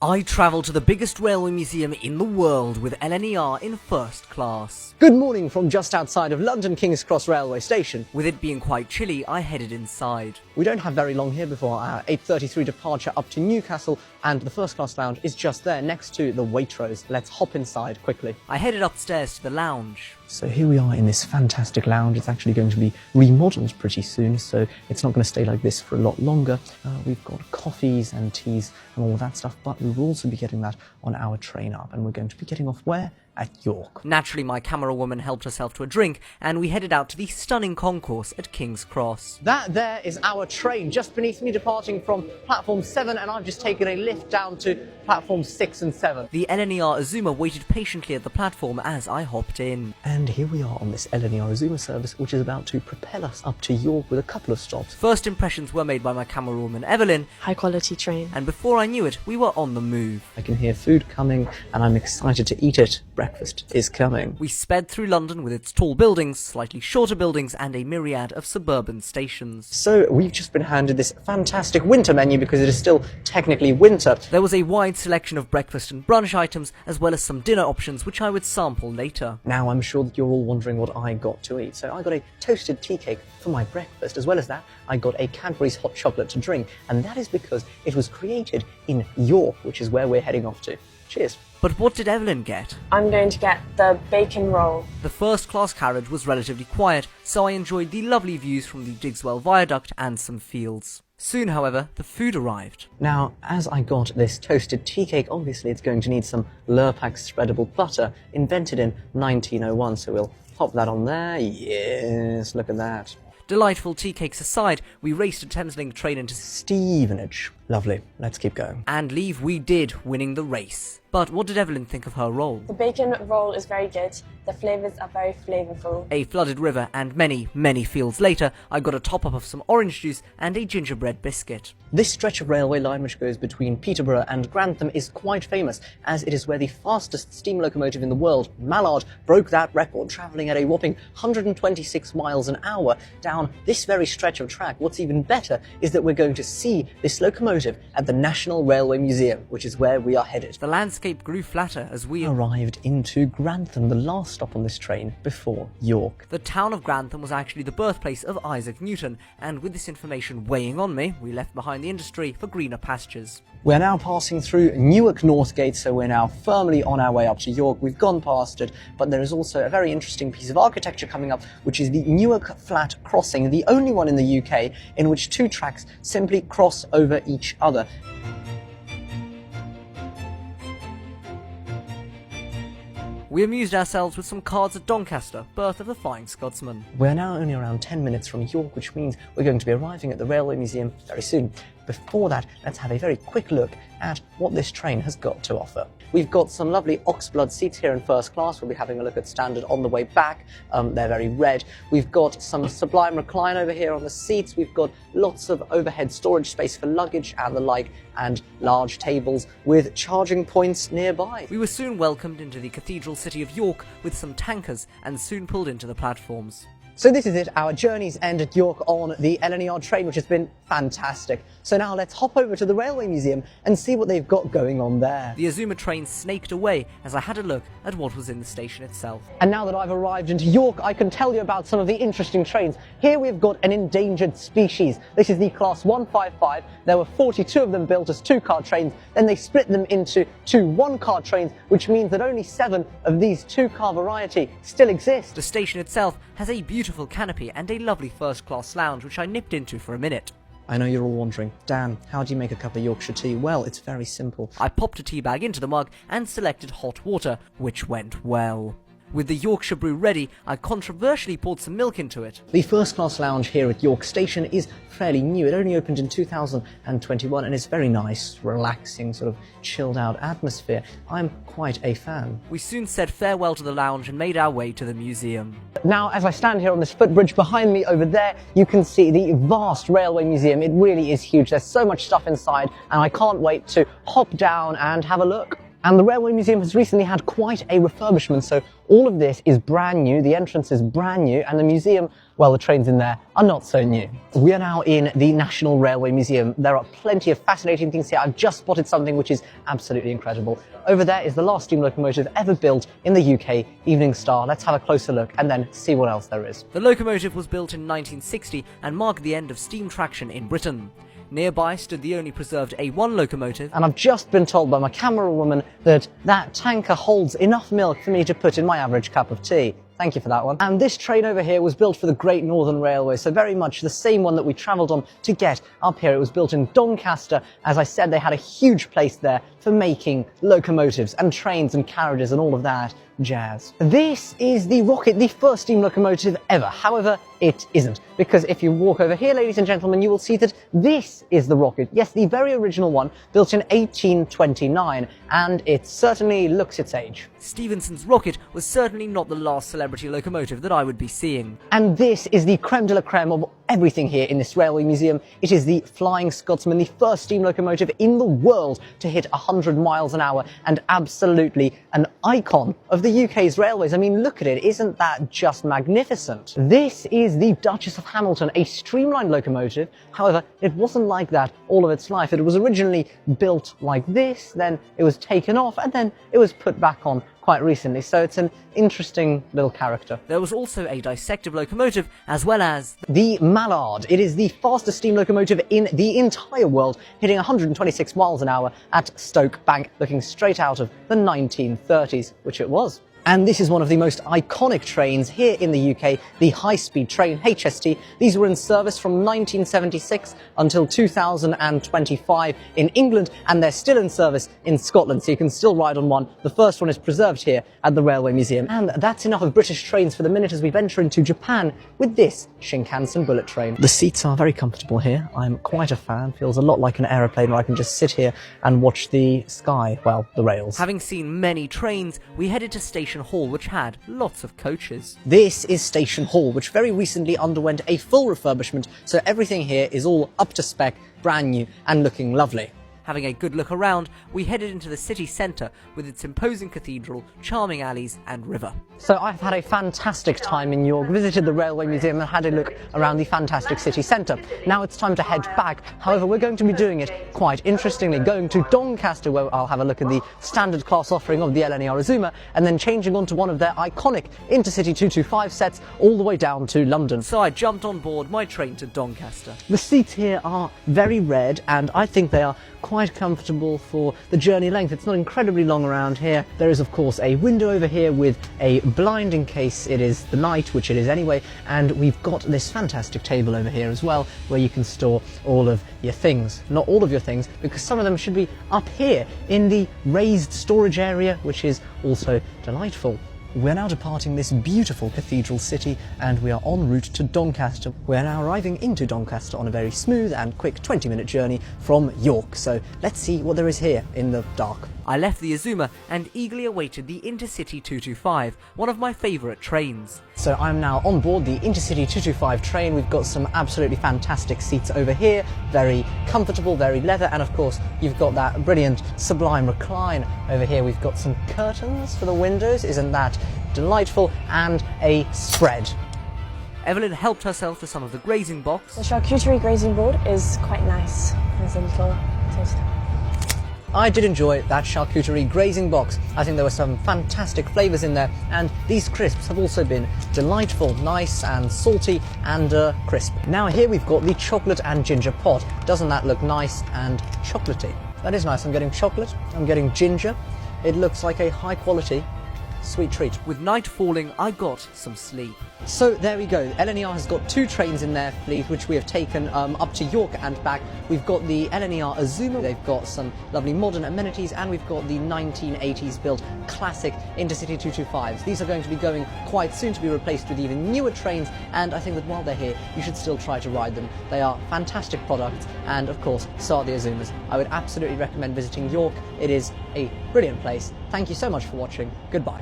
I travelled to the biggest railway museum in the world with LNER in first class. Good morning from just outside of London King's Cross railway station. With it being quite chilly, I headed inside. We don't have very long here before our 8:33 departure up to Newcastle, and the first class lounge is just there next to the Waitrose. Let's hop inside quickly. I headed upstairs to the lounge. So here we are in this fantastic lounge. It's actually going to be remodeled pretty soon, so it's not going to stay like this for a lot longer. We've got coffees and teas and all of that stuff, but we will also be getting that on our train up, and we're going to be getting off where? At York. Naturally, my camera woman helped herself to a drink, and we headed out to the stunning concourse at King's Cross. That there is our train just beneath me, departing from platform 7, and I've just taken a lift down to platform 6 and 7. The LNER Azuma waited patiently at the platform as I hopped in. And here we are on this LNER Azuma service, which is about to propel us up to York with a couple of stops. First impressions were made by my camera woman Evelyn. High quality train. And before I knew it, we were on the move. I can hear food coming, and I'm excited to eat it. Breakfast is coming. We sped through London with its tall buildings, slightly shorter buildings, and a myriad of suburban stations. So we've just been handed this fantastic winter menu because it is still technically winter. There was a wide selection of breakfast and brunch items, as well as some dinner options, which I would sample later. Now I'm sure that you're all wondering what I got to eat. So I got a toasted tea cake for my breakfast. As well as that, I got a Cadbury's hot chocolate to drink, and that is because it was created in York, which is where we're heading off to. Cheers. But what did Evelyn get? I'm going to get the bacon roll. The first class carriage was relatively quiet, so I enjoyed the lovely views from the Digswell Viaduct and some fields. Soon, however, the food arrived. Now, as I got this toasted tea cake, obviously it's going to need some Lurpak spreadable butter, invented in 1901, so we'll pop that on there. Yes, look at that. Delightful tea cakes aside, we raced a Thameslink train into Stevenage. Lovely. Let's keep going. And leave we did, winning the race. But what did Evelyn think of her roll? The bacon roll is very good. The flavours are very flavourful. A flooded river and many, many fields later, I got a top-up of some orange juice and a gingerbread biscuit. This stretch of railway line which goes between Peterborough and Grantham is quite famous, as it is where the fastest steam locomotive in the world, Mallard, broke that record, travelling at a whopping 126 miles an hour down this very stretch of track. What's even better is that we're going to see this locomotive at the National Railway Museum, which is where we are headed. The landscape grew flatter as we arrived into Grantham, the last stop on this train before York. The town of Grantham was actually the birthplace of Isaac Newton, and with this information weighing on me, we left behind the industry for greener pastures. We're now passing through Newark Northgate, so we're now firmly on our way up to York. We've gone past it, but there is also a very interesting piece of architecture coming up, which is the Newark Flat Crossing, the only one in the UK in which two tracks simply cross over each other. We amused ourselves with some cards at Doncaster, birth of the Flying Scotsman. We're now only around 10 minutes from York, which means we're going to be arriving at the Railway Museum very soon. Before that, let's have a very quick look at what this train has got to offer. We've got some lovely oxblood seats here in first class. We'll be having a look at standard on the way back. They're very red. We've got some Sublime recline over here on the seats. We've got lots of overhead storage space for luggage and the like, and large tables with charging points nearby. We were soon welcomed into the cathedral city of York with some tankers and soon pulled into the platforms. So this is it, our journey's end at York on the LNER train, which has been fantastic. So now let's hop over to the Railway Museum and see what they've got going on there. The Azuma train snaked away as I had a look at what was in the station itself. And now that I've arrived into York, I can tell you about some of the interesting trains. Here we've got an endangered species. This is the Class 155. There were 42 of them built as two-car trains. Then they split them into two one-car trains, which means that only 7 of these two-car variety still exist. The station itself has a beautiful canopy and a lovely first-class lounge, which I nipped into for a minute. I know you're all wondering, Dan, how do you make a cup of Yorkshire tea? Well, it's very simple. I popped a tea bag into the mug and selected hot water, which went well. With the Yorkshire brew ready, I controversially poured some milk into it. The first class lounge here at York Station is fairly new. It only opened in 2021 and it's very nice, relaxing, sort of chilled out atmosphere. I'm quite a fan. We soon said farewell to the lounge and made our way to the museum. Now, as I stand here on this footbridge behind me over there, you can see the vast Railway Museum. It really is huge. There's so much stuff inside and I can't wait to hop down and have a look. And the Railway Museum has recently had quite a refurbishment, so all of this is brand new, the entrance is brand new, and the museum, well, the trains in there are not so new. We are now in the National Railway Museum. There are plenty of fascinating things here. I've just spotted something which is absolutely incredible. Over there is the last steam locomotive ever built in the UK, Evening Star. Let's have a closer look and then see what else there is. The locomotive was built in 1960 and marked the end of steam traction in Britain. Nearby stood the only preserved A1 locomotive. And I've just been told by my camera woman that that tanker holds enough milk for me to put in my average cup of tea. Thank you for that one. And this train over here was built for the Great Northern Railway, so very much the same one that we travelled on to get up here. It was built in Doncaster. As I said, they had a huge place there for making locomotives and trains and carriages and all of that jazz. This is the Rocket, the first steam locomotive ever. However, it isn't, because if you walk over here, ladies and gentlemen, you will see that this is the Rocket. Yes, the very original one, built in 1829, and it certainly looks its age. Stephenson's Rocket was certainly not the last celebrity locomotive that I would be seeing. And this is the creme de la creme of everything here in this railway museum. It is the Flying Scotsman, the first steam locomotive in the world to hit 100 miles an hour, and absolutely an icon of the UK's railways. I mean, look at it. Isn't that just magnificent? This is the Duchess of Hamilton, a streamlined locomotive. However, it wasn't like that all of its life. It was originally built like this, then it was taken off, and then it was put back on quite recently, so it's an interesting little character. There was also a dissective locomotive, as well as the Mallard. It is the fastest steam locomotive in the entire world, hitting 126 miles an hour at Stoke Bank, looking straight out of the 1930s, which it was. And this is one of the most iconic trains here in the UK, the high-speed train HST. These were in service from 1976 until 2025 in England, and they're still in service in Scotland, so you can still ride on one. The first one is preserved here at the Railway Museum. And that's enough of British trains for the minute as we venture into Japan with this Shinkansen bullet train. The seats are very comfortable here. I'm quite a fan. Feels a lot like an aeroplane where I can just sit here and watch the sky, well, the rails. Having seen many trains, we headed to Station Hall, which had lots of coaches. This is Station Hall, which very recently underwent a full refurbishment, so everything here is all up to spec, brand new, and looking lovely. Having a good look around, we headed into the city centre with its imposing cathedral, charming alleys and river. So I've had a fantastic time in York, visited the Railway Museum and had a look around the fantastic city centre. Now it's time to head back. However, we're going to be doing it quite interestingly, going to Doncaster, where I'll have a look at the standard class offering of the LNER Azuma, and then changing onto one of their iconic Intercity 225 sets all the way down to London. So I jumped on board my train to Doncaster. The seats here are very red, and I think they are quite comfortable for the journey length. It's not incredibly long around here. There is of course a window over here with a blind in case it is the night, which it is anyway, and we've got this fantastic table over here as well where you can store all of your things. Not all of your things, because some of them should be up here in the raised storage area, which is also delightful. We're now departing this beautiful cathedral city and we are en route to Doncaster. We're now arriving into Doncaster on a very smooth and quick 20-minute journey from York. So let's see what there is here in the dark. I left the Azuma and eagerly awaited the Intercity 225, one of my favourite trains. So I'm now on board the Intercity 225 train. We've got some absolutely fantastic seats over here, very comfortable, very leather, and of course you've got that brilliant sublime recline over here. We've got some curtains for the windows, isn't that delightful, and a spread. Evelyn helped herself to some of the grazing box. The charcuterie grazing board is quite nice. There's a little taste. I did enjoy that charcuterie grazing box. I think there were some fantastic flavours in there, and these crisps have also been delightful, nice and salty and crisp. Now here we've got the chocolate and ginger pot. Doesn't that look nice and chocolatey? That is nice. I'm getting chocolate, I'm getting ginger. It looks like a high quality sweet treat. With night falling, I got some sleep. So there we go. LNER has got two trains in their fleet, which we have taken up to York and back. We've got the LNER Azuma. They've got some lovely modern amenities, and we've got the 1980s built classic Intercity 225s. These are going to be going quite soon to be replaced with even newer trains, and I think that while they're here, you should still try to ride them. They are fantastic products, and of course, so are the Azumas. I would absolutely recommend visiting York. It is a brilliant place. Thank you so much for watching. Goodbye.